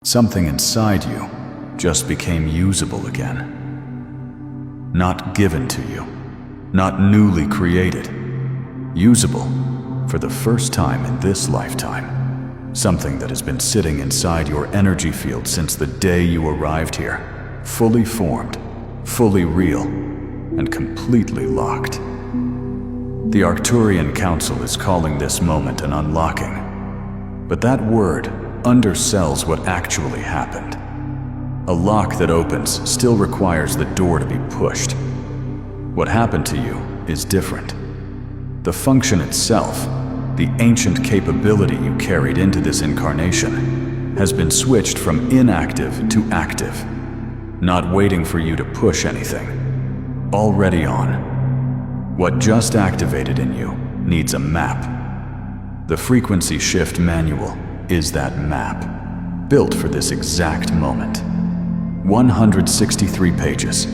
Something inside you just became usable again. Not given to you, not newly created. Usable for the first time in this lifetime. Something that has been sitting inside your energy field since the day you arrived here, fully formed, fully real, and completely locked. The Arcturian Council is calling this moment an unlocking, but that word undersells what actually happened. A lock that opens still requires the door to be pushed. What happened to you is different. The function itself, the ancient capability you carried into this incarnation, has been switched from inactive to active, not waiting for you to push anything. Already on. What just activated in you needs a map. The frequency shift manual is that map, built for this exact moment. 163 pages.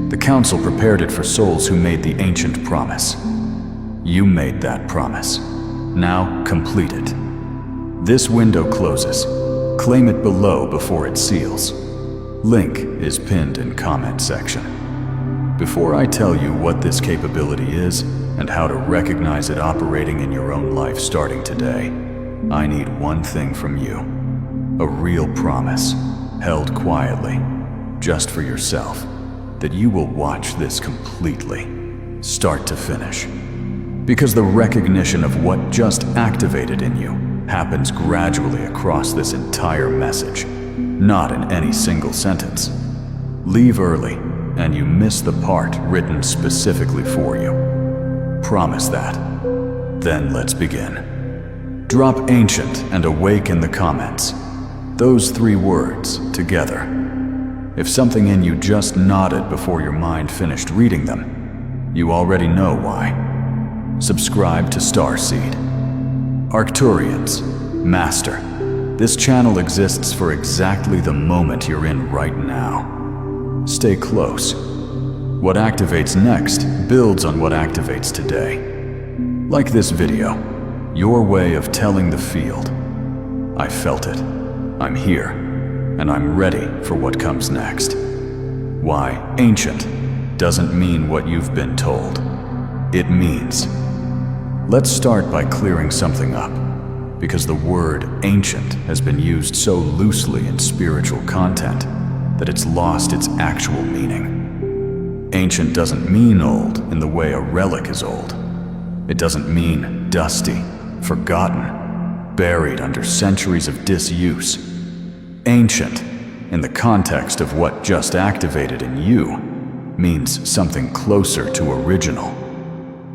The Council prepared it for souls who made the ancient promise. You made that promise. Now complete it. This window closes. Claim it below before it seals. Link is pinned in comment section. Before I tell you what this capability is and how to recognize it operating in your own life starting today, I need one thing from you. A real promise, held quietly, just for yourself, that you will watch this completely, start to finish. Because the recognition of what just activated in you happens gradually across this entire message, not in any single sentence. Leave early, and you miss the part written specifically for you. Promise that. Then let's begin. Drop ancient and awake in the comments. Those 3 words together. If something in you just nodded before your mind finished reading them, you already know why. Subscribe to Starseed. Arcturians, Master, this channel exists for exactly the moment you're in right now. Stay close. What activates next builds on what activates today. Like this video, your way of telling the field, I felt it, I'm here, and I'm ready for what comes next. Why ancient doesn't mean what you've been told. It means. Let's start by clearing something up, because the word ancient has been used so loosely in spiritual content that it's lost its actual meaning. Ancient doesn't mean old in the way a relic is old. It doesn't mean dusty, forgotten, buried under centuries of disuse. Ancient, in the context of what just activated in you, means something closer to original,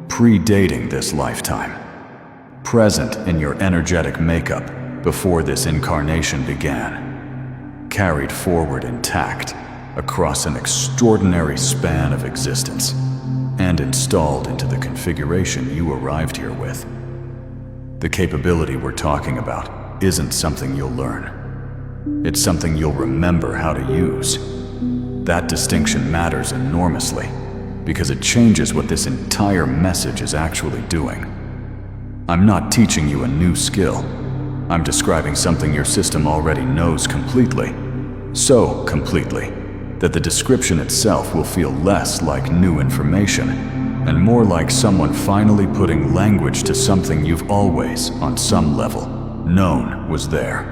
predating this lifetime, present in your energetic makeup before this incarnation began, carried forward intact across an extraordinary span of existence, and installed into the configuration you arrived here with. The capability we're talking about isn't something you'll learn. It's something you'll remember how to use. That distinction matters enormously because it changes what this entire message is actually doing. I'm not teaching you a new skill. I'm describing something your system already knows completely. So completely that the description itself will feel less like new information and more like someone finally putting language to something you've always, on some level, known was there.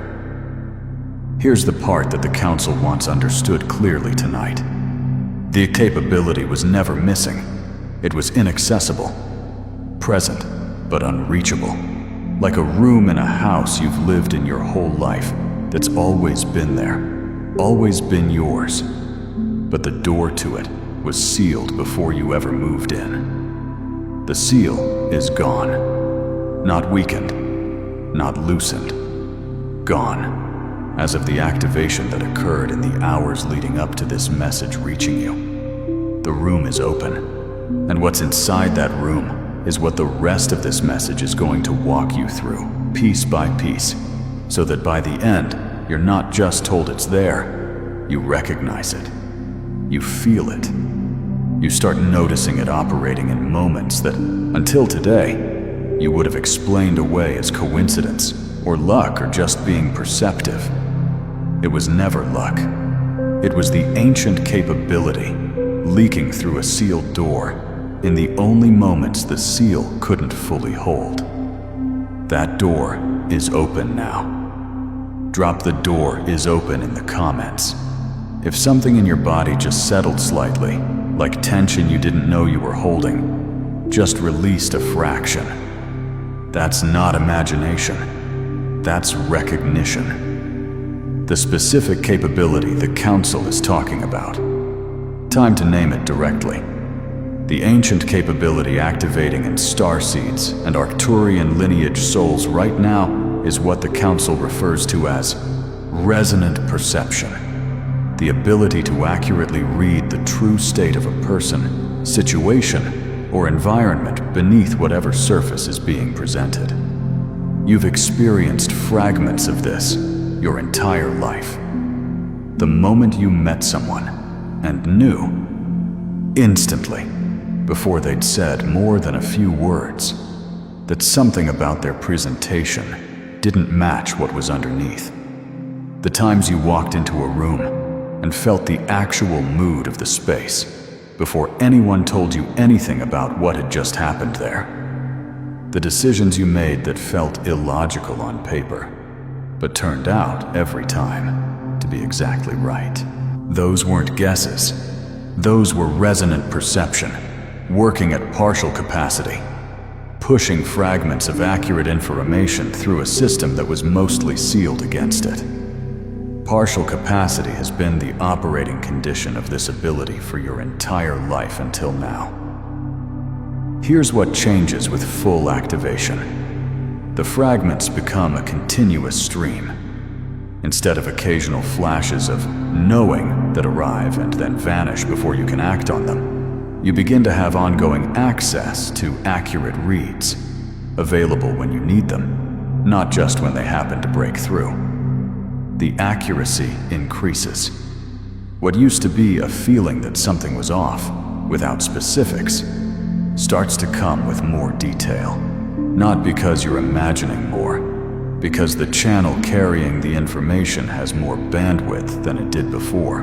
Here's the part that the Council wants understood clearly tonight. The capability was never missing. It was inaccessible, present, but unreachable. Like a room in a house you've lived in your whole life that's always been there, always been yours. But the door to it was sealed before you ever moved in. The seal is gone. Not weakened, not loosened. Gone, as of the activation that occurred in the hours leading up to this message reaching you. The room is open, and what's inside that room is what the rest of this message is going to walk you through, piece by piece, so that by the end, you're not just told it's there, you recognize it. You feel it. You start noticing it operating in moments that, until today, you would have explained away as coincidence, or luck, or just being perceptive. It was never luck. It was the ancient capability leaking through a sealed door in the only moments the seal couldn't fully hold. That door is open now. Drop "the door is open" in the comments. If something in your body just settled slightly, like tension you didn't know you were holding, just released a fraction. That's not imagination. That's recognition. The specific capability the Council is talking about. Time to name it directly. The ancient capability activating in starseeds and Arcturian lineage souls right now is what the Council refers to as resonant perception. The ability to accurately read the true state of a person, situation, or environment beneath whatever surface is being presented. You've experienced fragments of this your entire life. The moment you met someone and knew, instantly, before they'd said more than a few words, that something about their presentation didn't match what was underneath. The times you walked into a room and felt the actual mood of the space before anyone told you anything about what had just happened there. The decisions you made that felt illogical on paper, but turned out every time to be exactly right. Those weren't guesses. Those were resonant perception, working at partial capacity, pushing fragments of accurate information through a system that was mostly sealed against it. Partial capacity has been the operating condition of this ability for your entire life until now. Here's what changes with full activation. The fragments become a continuous stream. Instead of occasional flashes of knowing that arrive and then vanish before you can act on them, you begin to have ongoing access to accurate reads, available when you need them, not just when they happen to break through. The accuracy increases. What used to be a feeling that something was off, without specifics, starts to come with more detail. Not because you're imagining more, because the channel carrying the information has more bandwidth than it did before.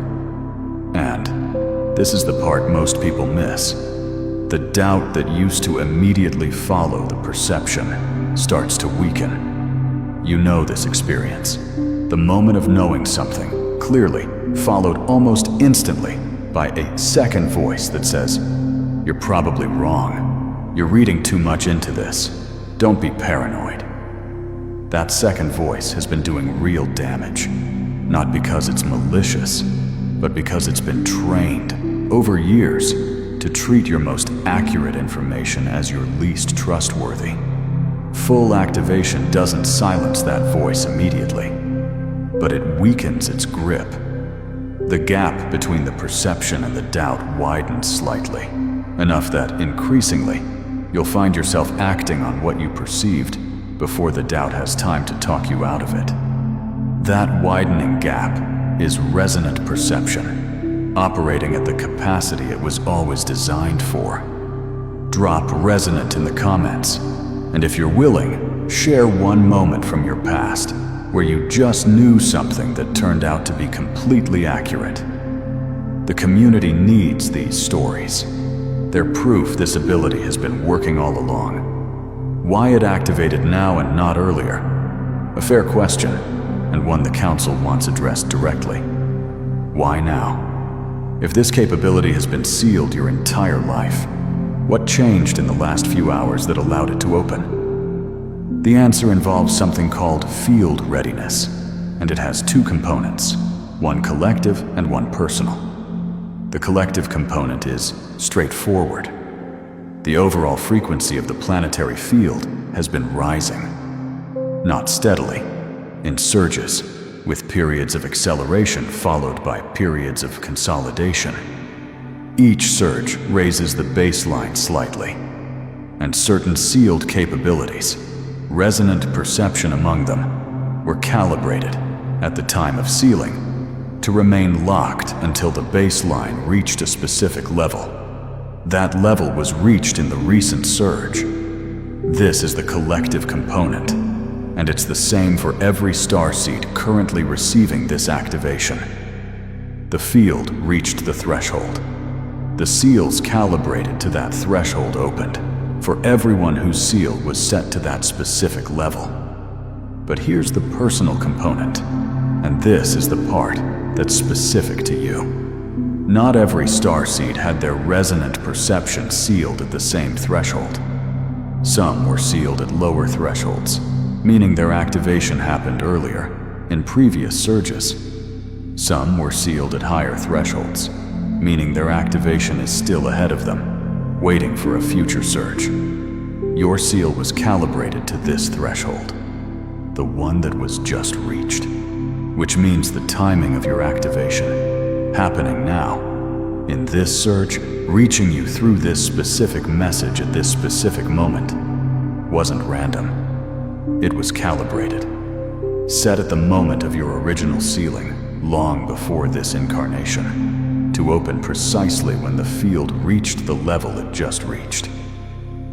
And this is the part most people miss. The doubt that used to immediately follow the perception starts to weaken. You know this experience. The moment of knowing something clearly, followed almost instantly by a second voice that says, "You're probably wrong. You're reading too much into this. Don't be paranoid." That second voice has been doing real damage, not because it's malicious, but because it's been trained over years to treat your most accurate information as your least trustworthy. Full activation doesn't silence that voice immediately, but it weakens its grip. The gap between the perception and the doubt widens slightly, enough that increasingly you'll find yourself acting on what you perceived before the doubt has time to talk you out of it. That widening gap is resonant perception, operating at the capacity it was always designed for. Drop resonant in the comments, and if you're willing, share one moment from your past where you just knew something that turned out to be completely accurate. The community needs these stories. They're proof this ability has been working all along. Why it activated now and not earlier? A fair question, and one the Council wants addressed directly. Why now? If this capability has been sealed your entire life, what changed in the last few hours that allowed it to open? The answer involves something called field readiness, and it has two components, one collective and one personal. The collective component is straightforward. The overall frequency of the planetary field has been rising. Not steadily, in surges, with periods of acceleration followed by periods of consolidation. Each surge raises the baseline slightly, and certain sealed capabilities, resonant perception among them, were calibrated at the time of sealing to remain locked until the baseline reached a specific level. That level was reached in the recent surge. This is the collective component. and it's the same for every starseed currently receiving this activation. The field reached the threshold. The seals calibrated to that threshold opened for everyone whose seal was set to that specific level. But here's the personal component, and this is the part that's specific to you. Not every starseed had their resonant perception sealed at the same threshold. Some were sealed at lower thresholds, meaning their activation happened earlier, in previous surges. Some were sealed at higher thresholds, meaning their activation is still ahead of them, waiting for a future surge. Your seal was calibrated to this threshold, the one that was just reached, which means the timing of your activation, happening now, in this surge, reaching you through this specific message at this specific moment, wasn't random. It was calibrated, set at the moment of your original sealing, long before this incarnation, to open precisely when the field reached the level it just reached.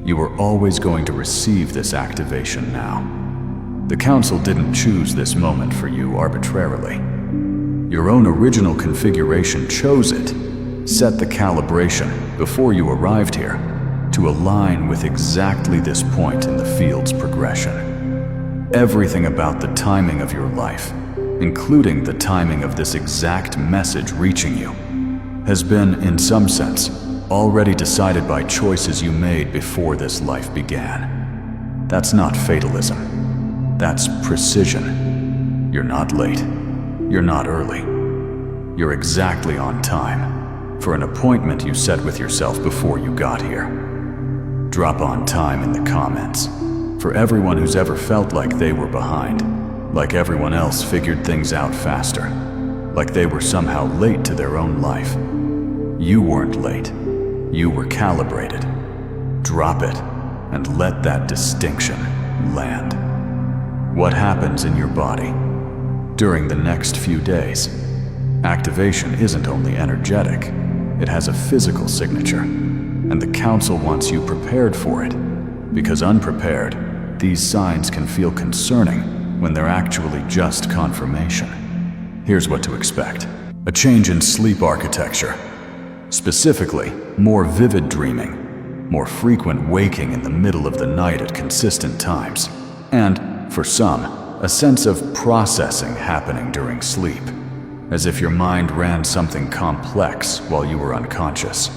You were always going to receive this activation now. The Council didn't choose this moment for you arbitrarily. Your own original configuration chose it, set the calibration before you arrived here, to align with exactly this point in the field's progression. Everything about the timing of your life, including the timing of this exact message reaching you, has been, in some sense, already decided by choices you made before this life began. That's not fatalism. That's precision. You're not late. You're not early. You're exactly on time for an appointment you set with yourself before you got here. Drop on time in the comments for everyone who's ever felt like they were behind, like everyone else figured things out faster, like they were somehow late to their own life. You weren't late. You were calibrated. Drop it and let that distinction land. What happens in your body during the next few days? Activation isn't only energetic, it has a physical signature, and the Council wants you prepared for it, because unprepared, these signs can feel concerning when they're actually just confirmation. Here's what to expect. A change in sleep architecture. Specifically, more vivid dreaming, more frequent waking in the middle of the night at consistent times, and, for some, a sense of processing happening during sleep, as if your mind ran something complex while you were unconscious.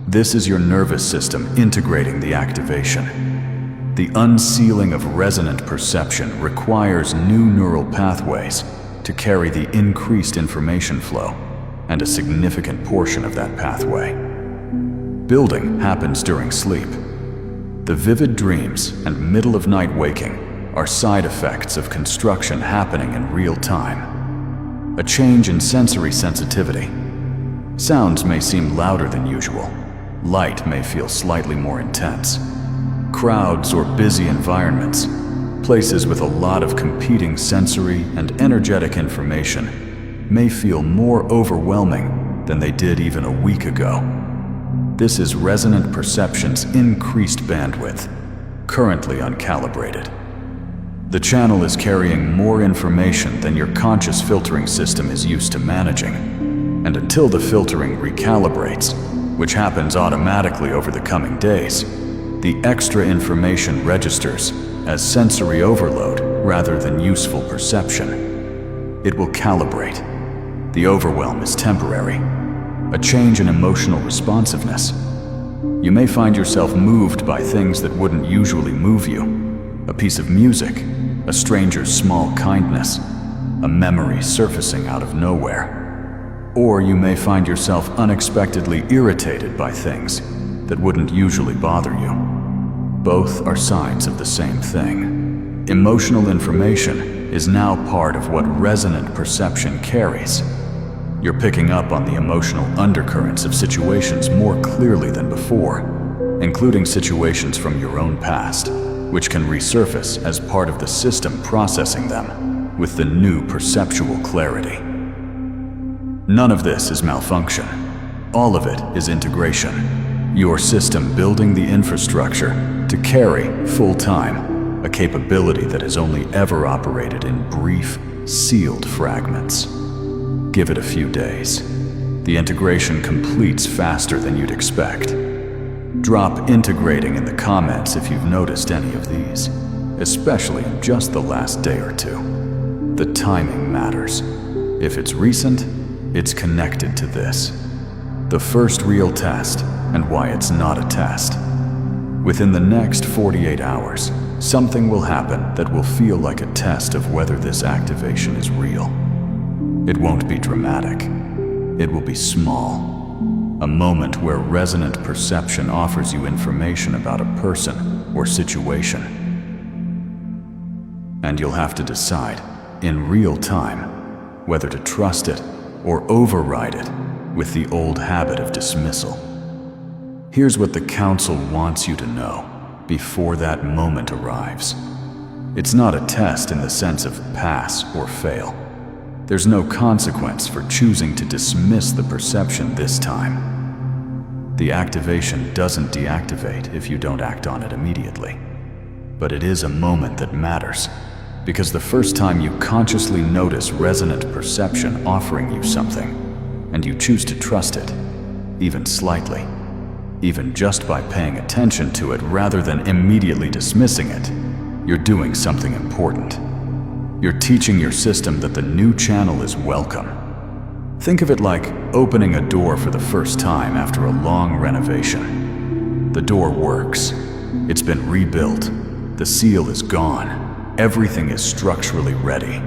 This is your nervous system integrating the activation. The unsealing of resonant perception requires new neural pathways to carry the increased information flow, and a significant portion of that pathway. Building happens during sleep. The vivid dreams and middle-of-night waking are side effects of construction happening in real time. A change in sensory sensitivity. Sounds may seem louder than usual. Light may feel slightly more intense. Crowds or busy environments, places with a lot of competing sensory and energetic information, may feel more overwhelming than they did even a week ago. This is resonant perception's increased bandwidth, currently uncalibrated. The channel is carrying more information than your conscious filtering system is used to managing, and until the filtering recalibrates, which happens automatically over the coming days, the extra information registers as sensory overload rather than useful perception. It will calibrate. The overwhelm is temporary, a change in emotional responsiveness. You may find yourself moved by things that wouldn't usually move you. A piece of music, a stranger's small kindness, a memory surfacing out of nowhere. Or you may find yourself unexpectedly irritated by things that wouldn't usually bother you. Both are signs of the same thing. Emotional information is now part of what resonant perception carries. You're picking up on the emotional undercurrents of situations more clearly than before, including situations from your own past, which can resurface as part of the system processing them with the new perceptual clarity. None of this is malfunction. All of it is integration. Your system building the infrastructure to carry full-time a capability that has only ever operated in brief, sealed fragments. Give it a few days. The integration completes faster than you'd expect. Drop integrating in the comments if you've noticed any of these, especially in just the last day or two. The timing matters. If it's recent, it's connected to this. The first real test, and why it's not a test. Within the next 48 hours, something will happen that will feel like a test of whether this activation is real. It won't be dramatic. It will be small. A moment where resonant perception offers you information about a person or situation. And you'll have to decide, in real time, whether to trust it or override it with the old habit of dismissal. Here's what the Council wants you to know before that moment arrives. It's not a test in the sense of pass or fail. There's no consequence for choosing to dismiss the perception this time. The activation doesn't deactivate if you don't act on it immediately. But it is a moment that matters, because the first time you consciously notice resonant perception offering you something, and you choose to trust it, even slightly, even just by paying attention to it rather than immediately dismissing it, you're doing something important. You're teaching your system that the new channel is welcome. Think of it like opening a door for the first time after a long renovation. The door works. It's been rebuilt. The seal is gone. Everything is structurally ready.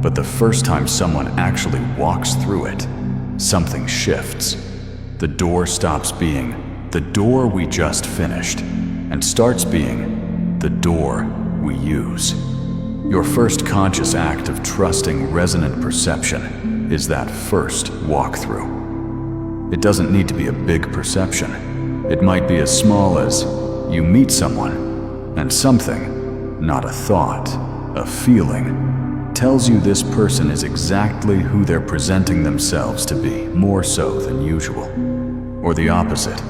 But the first time someone actually walks through it, something shifts. The door stops being the door we just finished and starts being the door we use. Your first conscious act of trusting resonant perception is that first walkthrough. It doesn't need to be a big perception. It might be as small as you meet someone and something, not a thought, a feeling, tells you this person is exactly who they're presenting themselves to be, more so than usual. Or the opposite,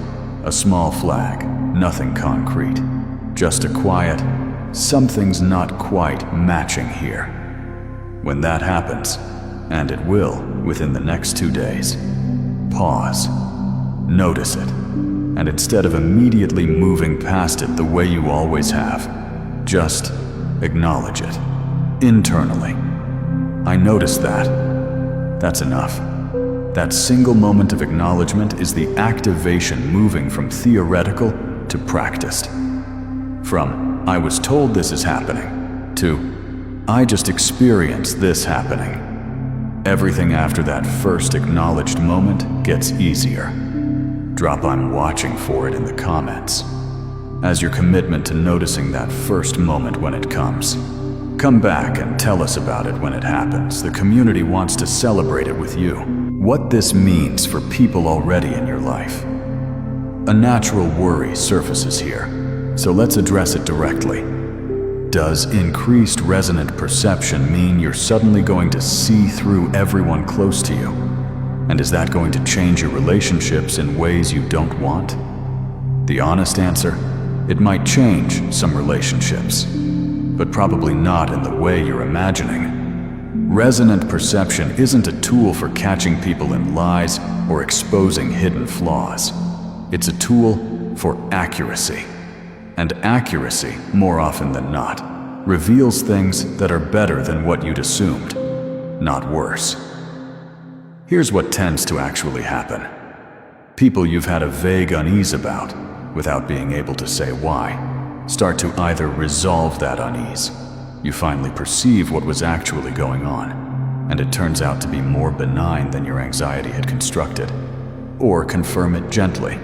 a small flag, nothing concrete, just a quiet, something's not quite matching here. When that happens, and it will within the next 2 days, pause, notice it, and instead of immediately moving past it the way you always have, just acknowledge it, internally. I noticed that. That's enough. That single moment of acknowledgement is the activation moving from theoretical to practiced. From I was told this is happening to I just experienced this happening. Everything after that first acknowledged moment gets easier. Drop I'm watching for it in the comments as your commitment to noticing that first moment when it comes. Come back and tell us about it when it happens. The community wants to celebrate it with you. What this means for people already in your life. A natural worry surfaces here. So let's address it directly. Does increased resonant perception mean you're suddenly going to see through everyone close to you? And is that going to change your relationships in ways you don't want? The honest answer, it might change some relationships, but probably not in the way you're imagining. Resonant perception isn't a tool for catching people in lies or exposing hidden flaws. It's a tool for accuracy. And accuracy, more often than not, reveals things that are better than what you'd assumed, not worse. Here's what tends to actually happen. People you've had a vague unease about, without being able to say why, start to either resolve that unease. You finally perceive what was actually going on, and it turns out to be more benign than your anxiety had constructed, or confirm it gently.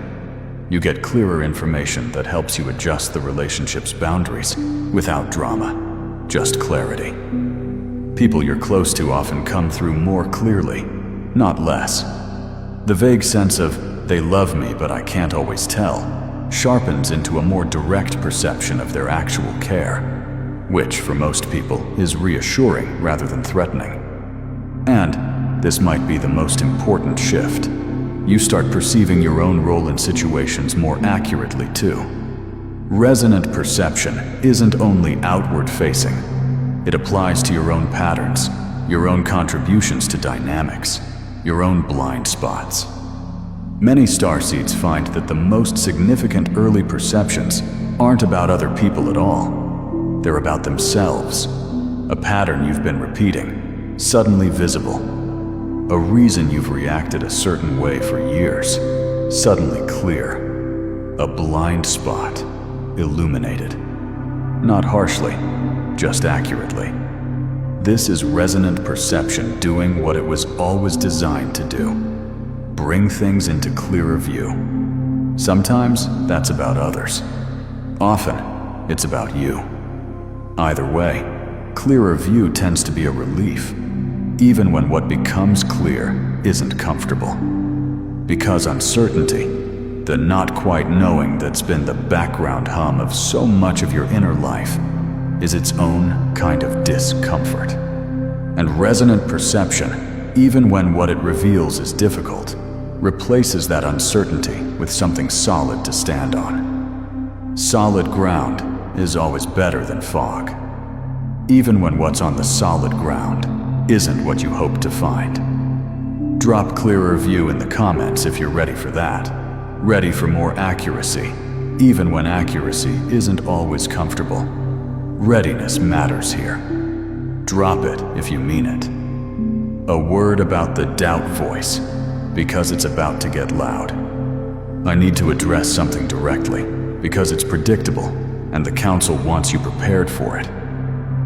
You get clearer information that helps you adjust the relationship's boundaries without drama, just clarity. People you're close to often come through more clearly, not less. The vague sense of, they love me but I can't always tell, sharpens into a more direct perception of their actual care, which for most people is reassuring rather than threatening. And this might be the most important shift. You start perceiving your own role in situations more accurately too. Resonant perception isn't only outward-facing. It applies to your own patterns, your own contributions to dynamics, your own blind spots. Many starseeds find that the most significant early perceptions aren't about other people at all. They're about themselves. A pattern you've been repeating, suddenly visible. A reason you've reacted a certain way for years, suddenly clear. A blind spot, illuminated. Not harshly, just accurately. This is resonant perception doing what it was always designed to do. Bring things into clearer view. Sometimes that's about others. Often, it's about you. Either way, clearer view tends to be a relief, even when what becomes clear isn't comfortable. Because uncertainty, the not quite knowing that's been the background hum of so much of your inner life, is its own kind of discomfort. And resonant perception, even when what it reveals is difficult, replaces that uncertainty with something solid to stand on. Solid ground is always better than fog, even when what's on the solid ground isn't what you hope to find. Drop clearer view in the comments if you're ready for that. Ready for more accuracy, even when accuracy isn't always comfortable. Readiness matters here. Drop it if you mean it. A word about the doubt voice, because it's about to get loud. I need to address something directly, because it's predictable, and the Council wants you prepared for it.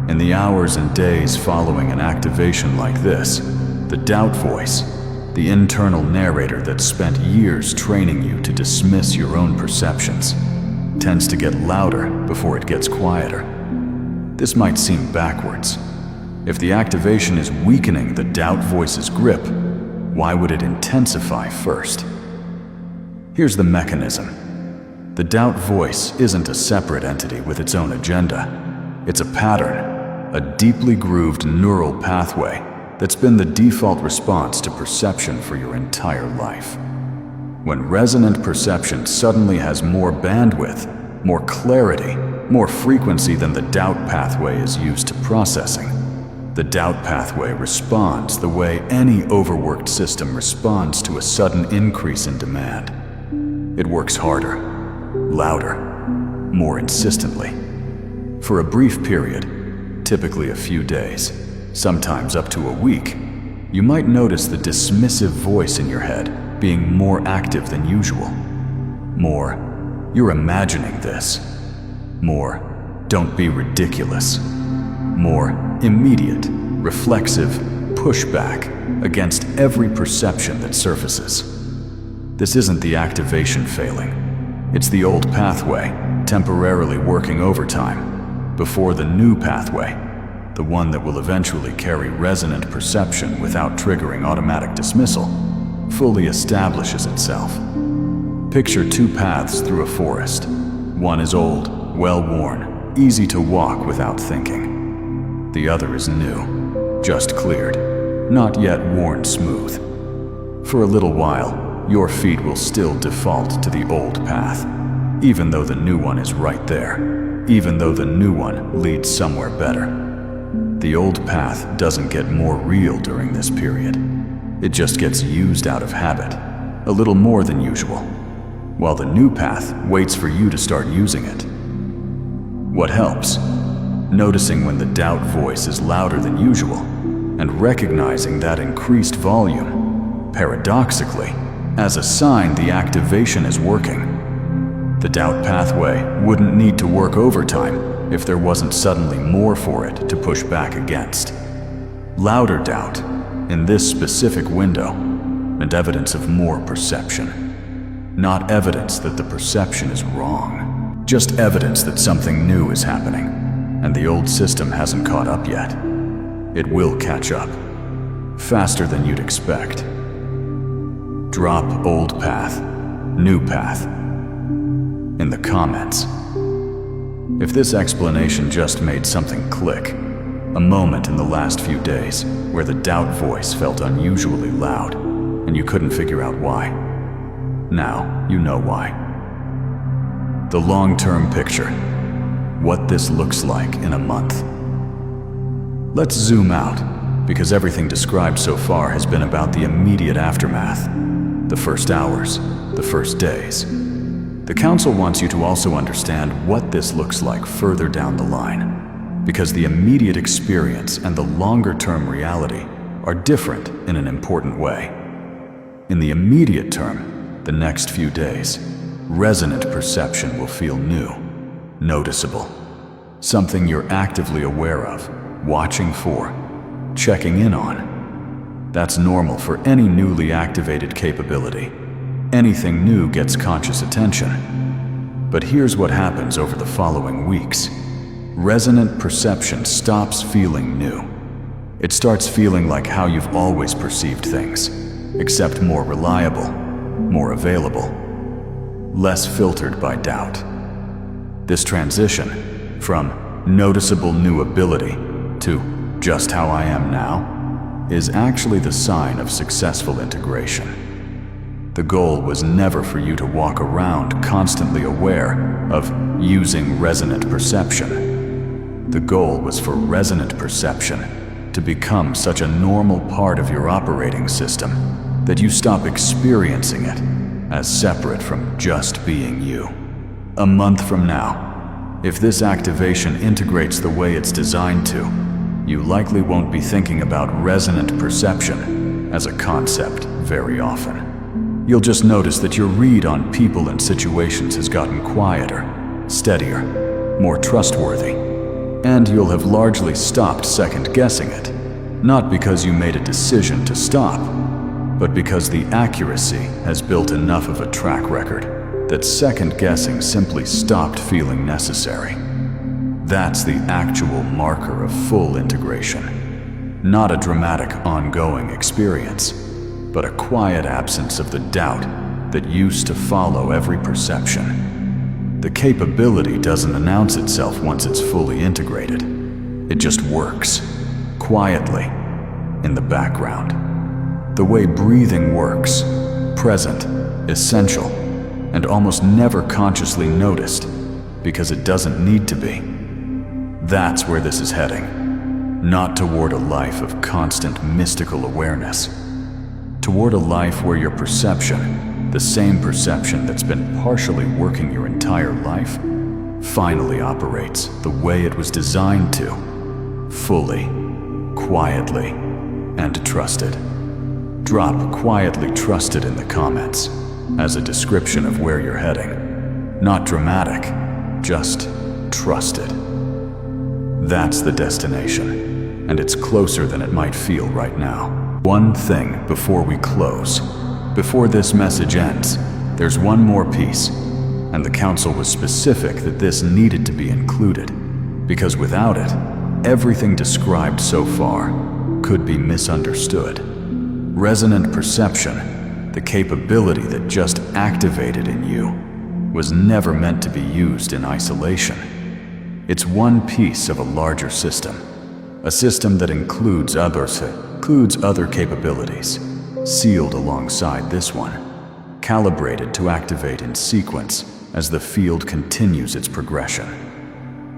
In the hours and days following an activation like this, the doubt voice, the internal narrator that spent years training you to dismiss your own perceptions, tends to get louder before it gets quieter. This might seem backwards. If the activation is weakening the doubt voice's grip, why would it intensify first? Here's the mechanism. The doubt voice isn't a separate entity with its own agenda. It's a pattern, a deeply grooved neural pathway that's been the default response to perception for your entire life. When resonant perception suddenly has more bandwidth, more clarity, more frequency than the doubt pathway is used to processing, the doubt pathway responds the way any overworked system responds to a sudden increase in demand. It works harder, louder, more insistently. For a brief period, typically a few days, sometimes up to a week, you might notice the dismissive voice in your head being more active than usual. More, you're imagining this. More, don't be ridiculous. More immediate, reflexive pushback against every perception that surfaces. This isn't the activation failing. It's the old pathway temporarily working overtime before the new pathway, the one that will eventually carry resonant perception without triggering automatic dismissal, fully establishes itself. Picture two paths through a forest. One is old, well-worn, easy to walk without thinking. The other is new, just cleared, not yet worn smooth. For a little while, your feet will still default to the old path, even though the new one is right there, even though the new one leads somewhere better. The old path doesn't get more real during this period. It just gets used out of habit, a little more than usual, while the new path waits for you to start using it. What helps? Noticing when the doubt voice is louder than usual, and recognizing that increased volume, paradoxically, as a sign the activation is working. The doubt pathway wouldn't need to work overtime if there wasn't suddenly more for it to push back against. Louder doubt, in this specific window, and evidence of more perception. Not evidence that the perception is wrong, just evidence that something new is happening. And the old system hasn't caught up yet. It will catch up, faster than you'd expect. Drop old path, new path, in the comments. If this explanation just made something click, a moment in the last few days where the doubt voice felt unusually loud and you couldn't figure out why. Now you know why. the long-term picture. What this looks like in a month. Let's zoom out, because everything described so far has been about the immediate aftermath. The first hours, the first days. The Council wants you to also understand what this looks like further down the line, because the immediate experience and the longer-term reality are different in an important way. In the immediate term, the next few days, resonant perception will feel new, noticeable, something you're actively aware of, watching for, checking in on. That's normal for any newly activated capability. Anything new gets conscious attention. But here's what happens over the following weeks. Resonant perception stops feeling new. It starts feeling like how you've always perceived things, except more reliable, more available, less filtered by doubt. This transition from noticeable new ability to just how I am now is actually the sign of successful integration. The goal was never for you to walk around constantly aware of using resonant perception. The goal was for resonant perception to become such a normal part of your operating system that you stop experiencing it as separate from just being you. A month from now, if this activation integrates the way it's designed to, you likely won't be thinking about resonant perception as a concept very often. You'll just notice that your read on people and situations has gotten quieter, steadier, more trustworthy, and you'll have largely stopped second-guessing it, not because you made a decision to stop, but because the accuracy has built enough of a track record that second-guessing simply stopped feeling necessary. That's the actual marker of full integration. Not a dramatic ongoing experience, but a quiet absence of the doubt that used to follow every perception. The capability doesn't announce itself once it's fully integrated. It just works, quietly, in the background. The way breathing works, present, essential, and almost never consciously noticed, because it doesn't need to be. That's where this is heading. Not toward a life of constant mystical awareness. Toward a life where your perception, the same perception that's been partially working your entire life, finally operates the way it was designed to. Fully, quietly, and trusted. Drop "quietly trusted" in the comments as a description of where you're heading. Not dramatic, just trusted. That's the destination, and it's closer than it might feel right now. One thing before we close. Before this message ends, there's one more piece, and the Council was specific that this needed to be included, because without it, everything described so far could be misunderstood. Resonant perception, the capability that just activated in you, was never meant to be used in isolation. It's one piece of a larger system, a system that includes other capabilities, sealed alongside this one, calibrated to activate in sequence as the field continues its progression.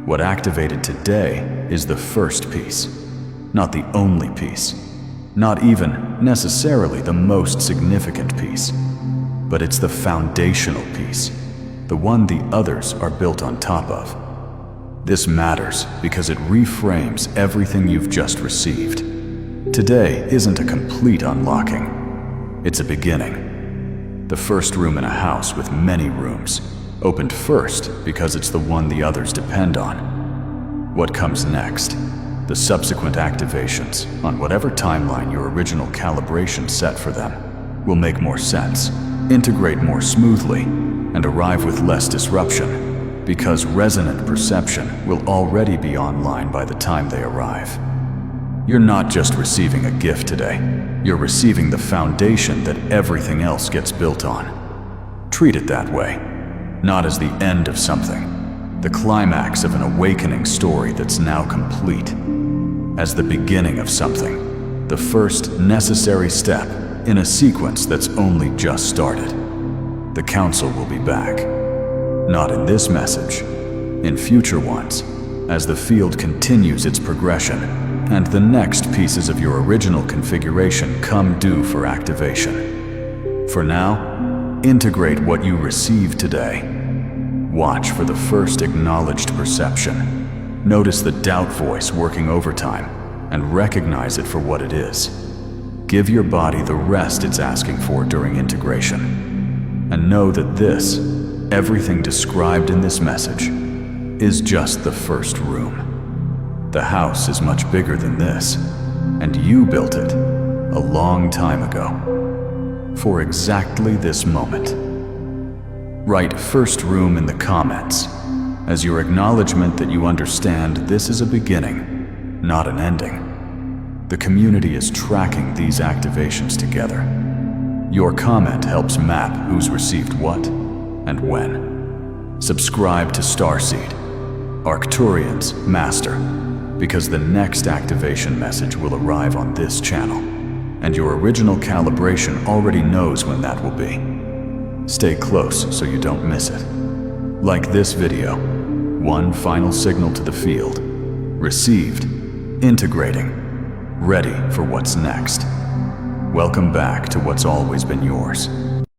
What activated today is the first piece, not the only piece, not even necessarily the most significant piece, but it's the foundational piece, the one the others are built on top of. This matters because it reframes everything you've just received. Today isn't a complete unlocking. It's a beginning. The first room in a house with many rooms, opened first because it's the one the others depend on. What comes next? The subsequent activations, on whatever timeline your original calibration set for them, will make more sense, integrate more smoothly, and arrive with less disruption, because resonant perception will already be online by the time they arrive. You're not just receiving a gift today, you're receiving the foundation that everything else gets built on. Treat it that way, not as the end of something, the climax of an awakening story that's now complete, as the beginning of something, the first necessary step in a sequence that's only just started. The Council will be back. Not in this message. In future ones, as the field continues its progression, and the next pieces of your original configuration come due for activation. For now, integrate what you receive today. Watch for the first acknowledged perception. Notice the doubt voice working overtime, and recognize it for what it is. Give your body the rest it's asking for during integration. And know that this, everything described in this message, is just the first room. The house is much bigger than this, and you built it a long time ago, for exactly this moment. Write first room in the comments as your acknowledgement that you understand this is a beginning, not an ending. The community is tracking these activations together. Your comment helps map who's received what and when. Subscribe to Starseed, Arcturian's Master, because the next activation message will arrive on this channel, and your original calibration already knows when that will be. Stay close so you don't miss it. Like this video, one final signal to the field. Received, integrating, ready for what's next. Welcome back to what's always been yours.